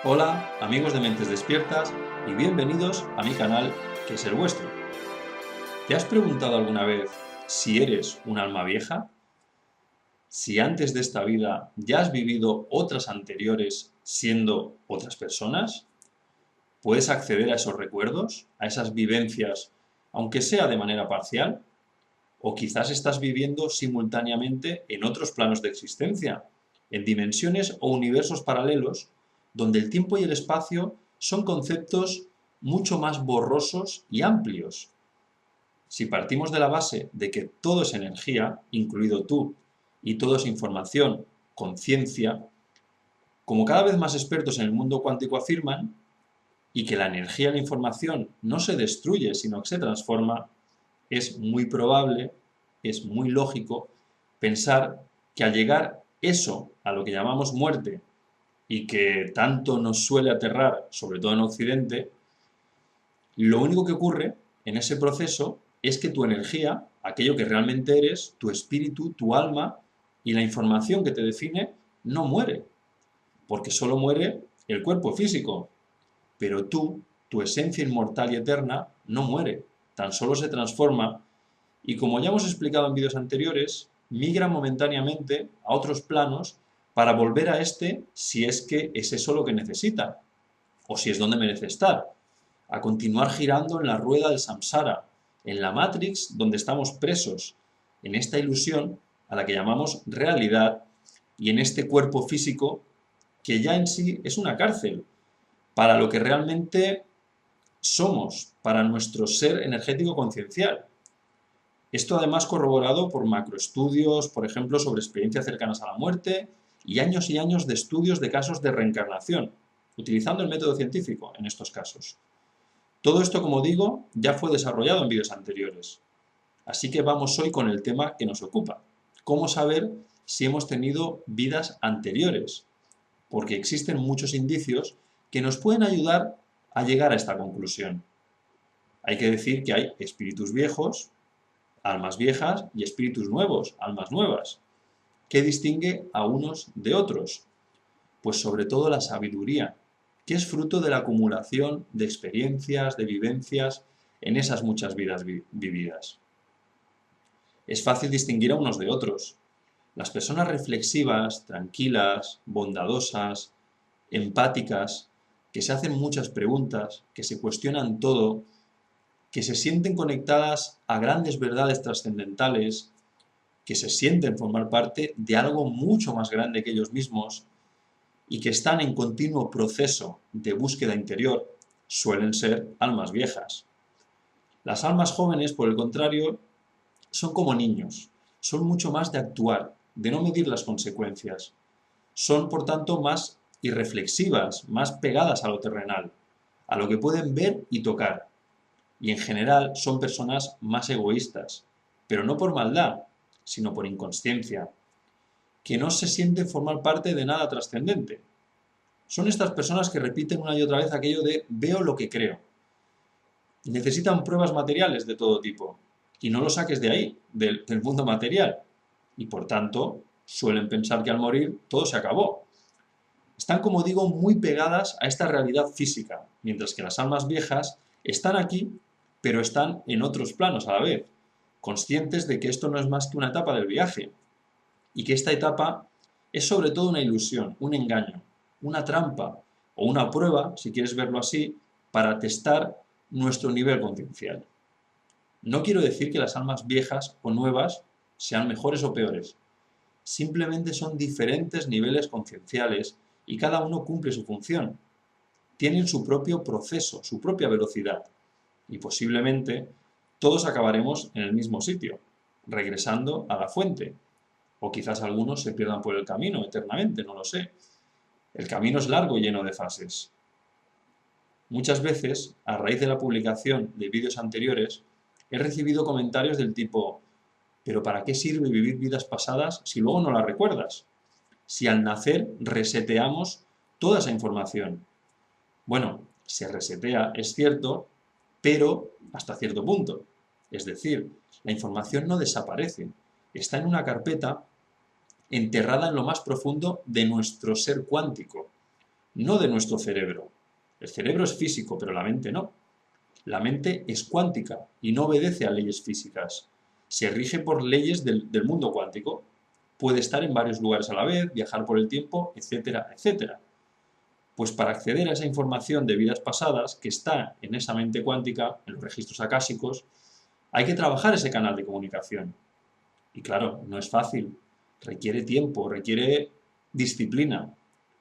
Hola, amigos de Mentes Despiertas, y bienvenidos a mi canal, que es el vuestro. ¿Te has preguntado alguna vez si eres un alma vieja? Si antes de esta vida ya has vivido otras anteriores siendo otras personas? ¿Puedes acceder a esos recuerdos, a esas vivencias, aunque sea de manera parcial? ¿O quizás estás viviendo simultáneamente en otros planos de existencia, en dimensiones o universos paralelos, donde el tiempo y el espacio son conceptos mucho más borrosos y amplios? Si partimos de la base de que todo es energía, incluido tú, y todo es información, conciencia, como cada vez más expertos en el mundo cuántico afirman, y que la energía y la información no se destruye, sino que se transforma, es muy probable, es muy lógico pensar que al llegar eso a lo que llamamos muerte y que tanto nos suele aterrar, sobre todo en Occidente, lo único que ocurre en ese proceso es que tu energía, aquello que realmente eres, tu espíritu, tu alma y la información que te define, no muere, porque solo muere el cuerpo físico, pero tú, tu esencia inmortal y eterna, no muere, tan solo se transforma y, como ya hemos explicado en vídeos anteriores, migra momentáneamente a otros planos para volver a este si es que es eso lo que necesita, o si es donde merece estar, a continuar girando en la rueda del samsara, en la Matrix donde estamos presos, en esta ilusión a la que llamamos realidad y en este cuerpo físico que ya en sí es una cárcel para lo que realmente somos, para nuestro ser energético conciencial. Esto además corroborado por macroestudios, por ejemplo, sobre experiencias cercanas a la muerte y años de estudios de casos de reencarnación, utilizando el método científico en estos casos. Todo esto, como digo, ya fue desarrollado en vídeos anteriores. Así que vamos hoy con el tema que nos ocupa. ¿Cómo saber si hemos tenido vidas anteriores? Porque existen muchos indicios que nos pueden ayudar a llegar a esta conclusión. Hay que decir que hay espíritus viejos, almas viejas, y espíritus nuevos, almas nuevas. ¿Qué distingue a unos de otros? Pues sobre todo la sabiduría, que es fruto de la acumulación de experiencias, de vivencias en esas muchas vidas vividas. Es fácil distinguir a unos de otros. Las personas reflexivas, tranquilas, bondadosas, empáticas, que se hacen muchas preguntas, que se cuestionan todo, que se sienten conectadas a grandes verdades trascendentales, que se sienten formar parte de algo mucho más grande que ellos mismos y que están en continuo proceso de búsqueda interior, suelen ser almas viejas. Las almas jóvenes, por el contrario, son como niños, son mucho más de actuar, de no medir las consecuencias. Son, por tanto, más irreflexivas, más pegadas a lo terrenal, a lo que pueden ver y tocar. Y en general son personas más egoístas, pero no por maldad, sino por inconsciencia, que no se sienten formar parte de nada trascendente. Son estas personas que repiten una y otra vez aquello de veo lo que creo. Necesitan pruebas materiales de todo tipo, y no lo saques de ahí, del mundo material, y por tanto suelen pensar que al morir todo se acabó. Están, como digo, muy pegadas a esta realidad física, mientras que las almas viejas están aquí, pero están en otros planos a la vez, conscientes de que esto no es más que una etapa del viaje, y que esta etapa es sobre todo una ilusión, un engaño, una trampa o una prueba, si quieres verlo así, para testar nuestro nivel conciencial. No quiero decir que las almas viejas o nuevas sean mejores o peores, simplemente son diferentes niveles concienciales y cada uno cumple su función. Tienen su propio proceso, su propia velocidad, y posiblemente todos acabaremos en el mismo sitio, regresando a la fuente, o quizás algunos se pierdan por el camino eternamente, no lo sé. El camino es largo y lleno de fases. Muchas veces, a raíz de la publicación de vídeos anteriores, he recibido comentarios del tipo ¿pero para qué sirve vivir vidas pasadas si luego no las recuerdas? Si al nacer reseteamos toda esa información. Bueno, se resetea, es cierto, pero hasta cierto punto. Es decir, la información no desaparece, está en una carpeta enterrada en lo más profundo de nuestro ser cuántico. no de nuestro cerebro. El cerebro es físico, pero la mente no. La mente es cuántica y no obedece a leyes físicas. Se rige por leyes del mundo cuántico. Puede estar en varios lugares a la vez, viajar por el tiempo, etcétera, etcétera. Pues para acceder a esa información de vidas pasadas que está en esa mente cuántica, en los registros acásicos, hay que trabajar ese canal de comunicación. Y claro, no es fácil, requiere tiempo, requiere disciplina,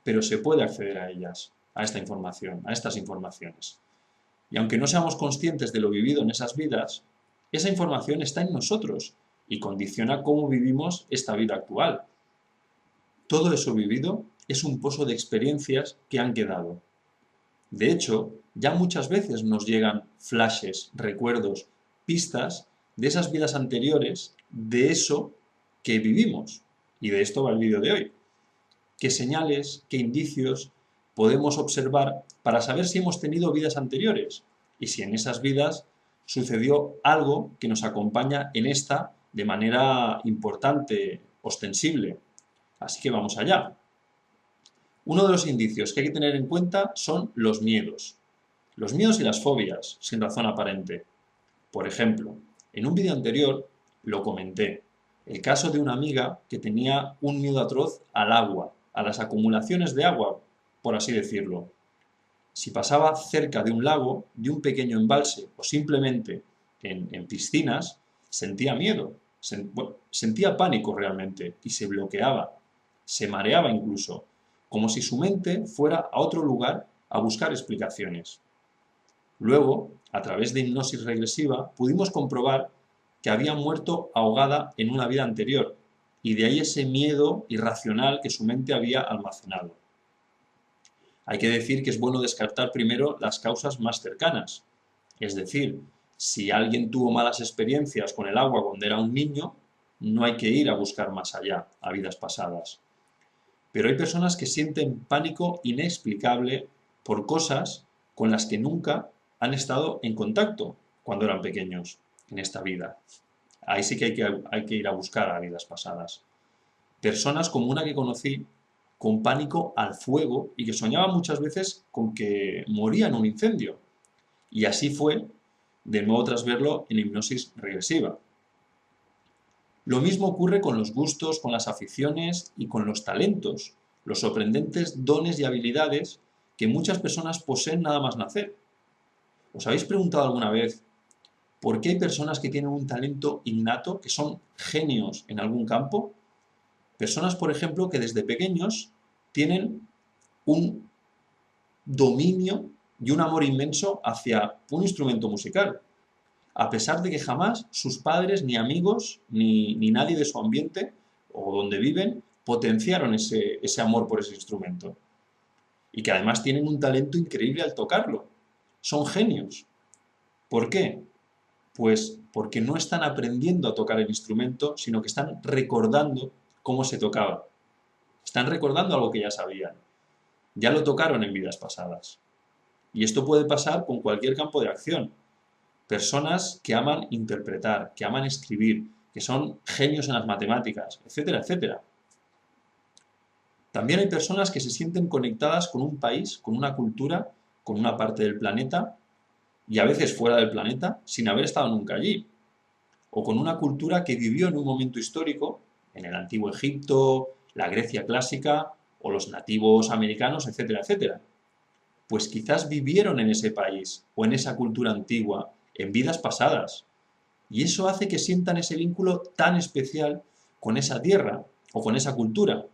pero se puede acceder a ellas, a esta información, a estas informaciones. Y aunque no seamos conscientes de lo vivido en esas vidas, esa información está en nosotros y condiciona cómo vivimos esta vida actual. Todo eso vivido es un pozo de experiencias que han quedado. De hecho, ya muchas veces nos llegan flashes, recuerdos, pistas de esas vidas anteriores, de eso que vivimos. Y de esto va el vídeo de hoy. ¿Qué señales, qué indicios podemos observar para saber si hemos tenido vidas anteriores? Y si en esas vidas sucedió algo que nos acompaña en esta de manera importante, ostensible. Así que vamos allá. Uno de los indicios que hay que tener en cuenta son los miedos. Los miedos y las fobias, sin razón aparente. Por ejemplo, en un vídeo anterior lo comenté, el caso de una amiga que tenía un miedo atroz al agua, a las acumulaciones de agua, por así decirlo. Si pasaba cerca de un lago, de un pequeño embalse o simplemente en piscinas, sentía miedo, sentía pánico realmente y se bloqueaba, se mareaba incluso, como si su mente fuera a otro lugar a buscar explicaciones. Luego, a través de hipnosis regresiva, pudimos comprobar que había muerto ahogada en una vida anterior, y de ahí ese miedo irracional que su mente había almacenado. Hay que decir que es bueno descartar primero las causas más cercanas, es decir, si alguien tuvo malas experiencias con el agua cuando era un niño, no hay que ir a buscar más allá, a vidas pasadas. Pero hay personas que sienten pánico inexplicable por cosas con las que nunca han estado en contacto cuando eran pequeños en esta vida. Ahí sí que hay que ir a buscar a vidas pasadas. Personas como una que conocí con pánico al fuego y que soñaba muchas veces con que moría en un incendio. Y así fue, de nuevo tras verlo en hipnosis regresiva. Lo mismo ocurre con los gustos, con las aficiones y con los talentos, los sorprendentes dones y habilidades que muchas personas poseen nada más nacer. ¿Os habéis preguntado alguna vez por qué hay personas que tienen un talento innato, que son genios en algún campo? Personas, por ejemplo, que desde pequeños tienen un dominio y un amor inmenso hacia un instrumento musical, a pesar de que jamás sus padres, ni amigos, ni nadie de su ambiente o donde viven, potenciaron ese amor por ese instrumento. Y que además tienen un talento increíble al tocarlo. Son genios. ¿Por qué? Pues porque no están aprendiendo a tocar el instrumento, sino que están recordando cómo se tocaba. Están recordando algo que ya sabían. Ya lo tocaron en vidas pasadas. Y esto puede pasar con cualquier campo de acción. Personas que aman interpretar, que aman escribir, que son genios en las matemáticas, etcétera, etcétera. También hay personas que se sienten conectadas con un país, con una cultura, con una parte del planeta, y a veces fuera del planeta, sin haber estado nunca allí. O con una cultura que vivió en un momento histórico, en el antiguo Egipto, la Grecia clásica, o los nativos americanos, etcétera, etcétera. Pues quizás vivieron en ese país, o en esa cultura antigua, en vidas pasadas. Y eso hace que sientan ese vínculo tan especial con esa tierra o con esa cultura,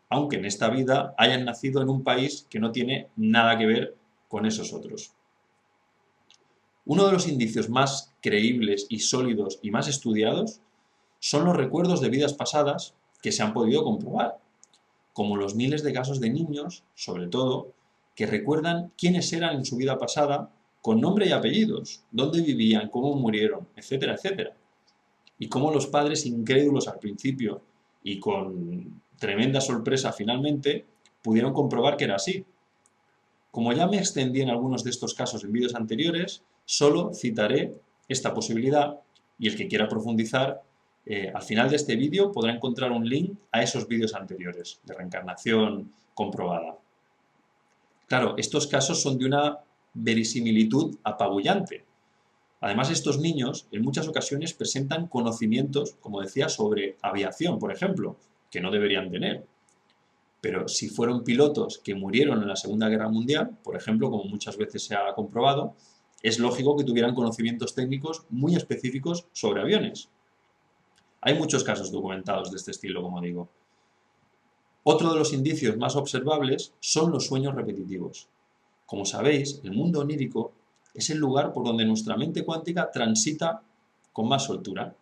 aunque en esta vida hayan nacido en un país que no tiene nada que ver con esos otros. Uno de los indicios más creíbles y sólidos y más estudiados son los recuerdos de vidas pasadas que se han podido comprobar, como los miles de casos de niños, sobre todo, que recuerdan quiénes eran en su vida pasada con nombre y apellidos, dónde vivían, cómo murieron, etcétera, etcétera. Y cómo los padres incrédulos al principio y con tremenda sorpresa finalmente pudieron comprobar que era así. Como ya me extendí en algunos de estos casos en vídeos anteriores, solo citaré esta posibilidad y el que quiera profundizar, al final de este vídeo podrá encontrar un link a esos vídeos anteriores de reencarnación comprobada. Claro, estos casos son de una verisimilitud apabullante. Además, estos niños en muchas ocasiones presentan conocimientos, como decía, sobre aviación, por ejemplo, que no deberían tener. Pero si fueron pilotos que murieron en la Segunda Guerra Mundial, por ejemplo, como muchas veces se ha comprobado, es lógico que tuvieran conocimientos técnicos muy específicos sobre aviones. Hay muchos casos documentados de este estilo, como digo. Otro de los indicios más observables son los sueños repetitivos. Como sabéis, el mundo onírico es el lugar por donde nuestra mente cuántica transita con más soltura.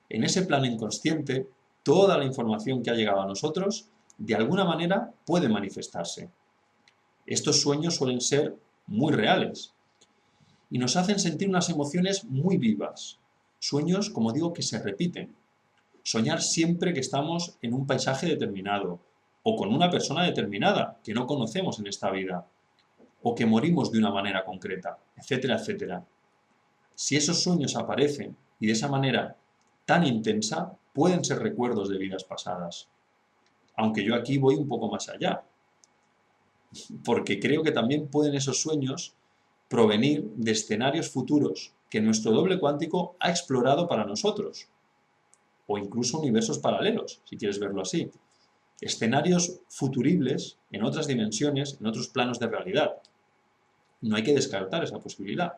En ese plano inconsciente, toda la información que ha llegado a nosotros, de alguna manera, puede manifestarse. Estos sueños suelen ser muy reales y nos hacen sentir unas emociones muy vivas. Sueños, como digo, que se repiten. Soñar siempre que estamos en un paisaje determinado, o con una persona determinada que no conocemos en esta vida, o que morimos de una manera concreta, etcétera, etcétera. Si esos sueños aparecen y de esa manera tan intensa, pueden ser recuerdos de vidas pasadas. Aunque yo aquí voy un poco más allá, porque creo que también pueden esos sueños provenir de escenarios futuros que nuestro doble cuántico ha explorado para nosotros, o incluso universos paralelos, si quieres verlo así. Escenarios futuribles en otras dimensiones, en otros planos de realidad. No hay que descartar esa posibilidad,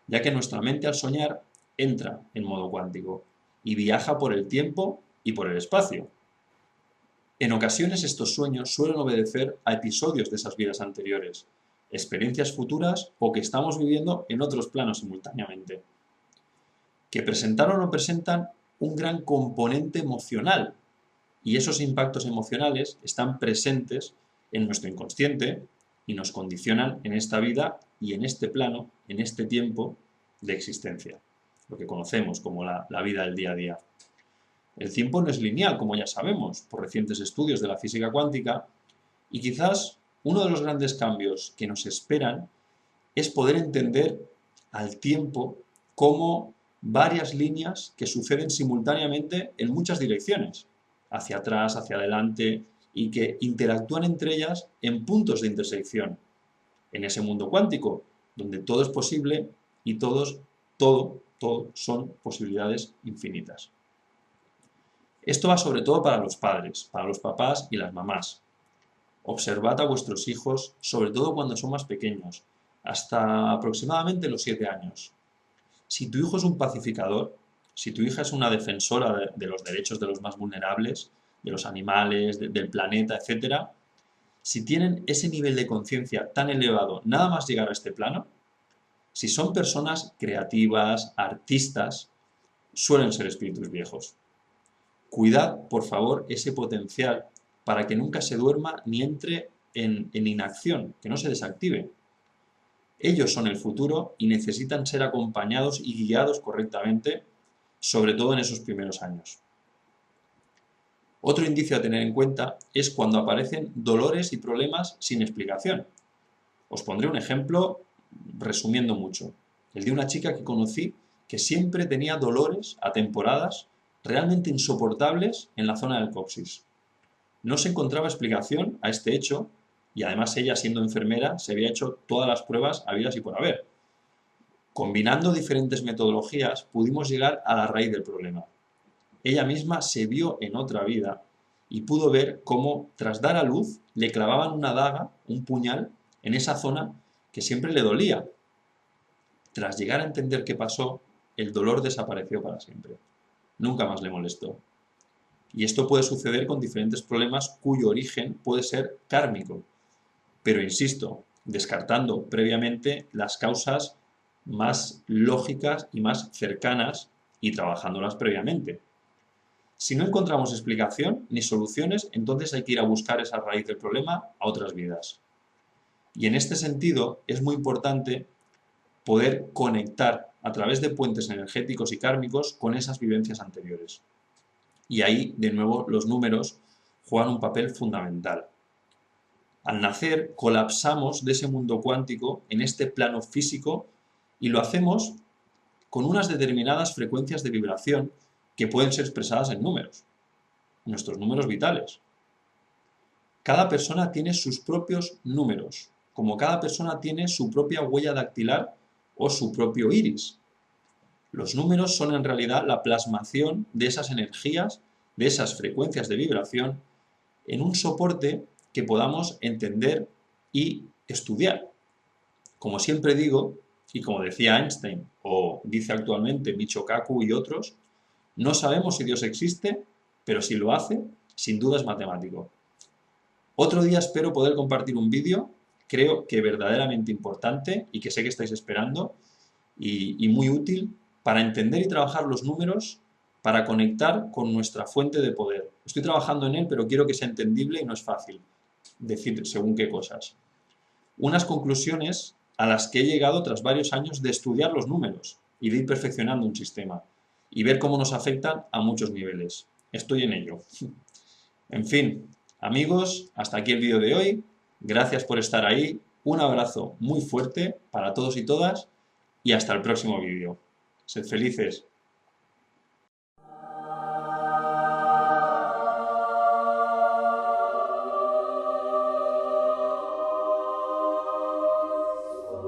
ya que nuestra mente al soñar entra en modo cuántico y viaja por el tiempo y por el espacio. En ocasiones estos sueños suelen obedecer a episodios de esas vidas anteriores, experiencias futuras o que estamos viviendo en otros planos simultáneamente, que presentan o no presentan un gran componente emocional, y esos impactos emocionales están presentes en nuestro inconsciente y nos condicionan en esta vida y en este plano, en este tiempo de existencia, lo que conocemos como la vida del día a día. El tiempo no es lineal, como ya sabemos, por recientes estudios de la física cuántica, y quizás uno de los grandes cambios que nos esperan es poder entender al tiempo como varias líneas que suceden simultáneamente en muchas direcciones, hacia atrás, hacia adelante, y que interactúan entre ellas en puntos de intersección, en ese mundo cuántico, donde todo es posible y todo son posibilidades infinitas. Esto va sobre todo para los padres, para los papás y las mamás. Observad a vuestros hijos, sobre todo cuando son más pequeños, hasta aproximadamente los 7 años. Si tu hijo es un pacificador, si tu hija es una defensora de los derechos de los más vulnerables, de los animales, del planeta, etc., si tienen ese nivel de conciencia tan elevado nada más llegar a este plano, si son personas creativas, artistas, suelen ser espíritus viejos. Cuidad, por favor, ese potencial para que nunca se duerma ni entre en inacción, que no se desactive. Ellos son el futuro y necesitan ser acompañados y guiados correctamente, sobre todo en esos primeros años. Otro indicio a tener en cuenta es cuando aparecen dolores y problemas sin explicación. Os pondré un ejemplo resumiendo mucho. El de una chica que conocí que siempre tenía dolores a temporadas realmente insoportables en la zona del coxis. No se encontraba explicación a este hecho y además ella, siendo enfermera, se había hecho todas las pruebas habidas y por haber. Combinando diferentes metodologías pudimos llegar a la raíz del problema. Ella misma se vio en otra vida y pudo ver cómo, tras dar a luz, le clavaban una daga, un puñal, en esa zona que siempre le dolía. Tras llegar a entender qué pasó, el dolor desapareció para siempre. Nunca más le molestó. Y esto puede suceder con diferentes problemas cuyo origen puede ser kármico. Pero insisto, descartando previamente las causas más lógicas y más cercanas y trabajándolas previamente. Si no encontramos explicación ni soluciones, entonces hay que ir a buscar esa raíz del problema a otras vidas. Y en este sentido es muy importante poder conectar a través de puentes energéticos y kármicos con esas vivencias anteriores. Y ahí, de nuevo, los números juegan un papel fundamental. Al nacer, colapsamos de ese mundo cuántico en este plano físico y lo hacemos con unas determinadas frecuencias de vibración que pueden ser expresadas en números, nuestros números vitales. Cada persona tiene sus propios números como cada persona tiene su propia huella dactilar o su propio iris. Los números son en realidad la plasmación de esas energías, de esas frecuencias de vibración, en un soporte que podamos entender y estudiar. Como siempre digo, y como decía Einstein, o dice actualmente Michio Kaku y otros, no sabemos si Dios existe, pero si lo hace, sin duda es matemático. Otro día espero poder compartir un vídeo, creo que verdaderamente importante y que sé que estáis esperando, y muy útil para entender y trabajar los números, para conectar con nuestra fuente de poder. Estoy trabajando en él, pero quiero que sea entendible y no es fácil decir según qué cosas. Unas conclusiones a las que he llegado tras varios años de estudiar los números y de ir perfeccionando un sistema y ver cómo nos afectan a muchos niveles. Estoy en ello. En fin, amigos, hasta aquí el vídeo de hoy. Gracias por estar ahí. Un abrazo muy fuerte para todos y todas y hasta el próximo vídeo. Sed felices.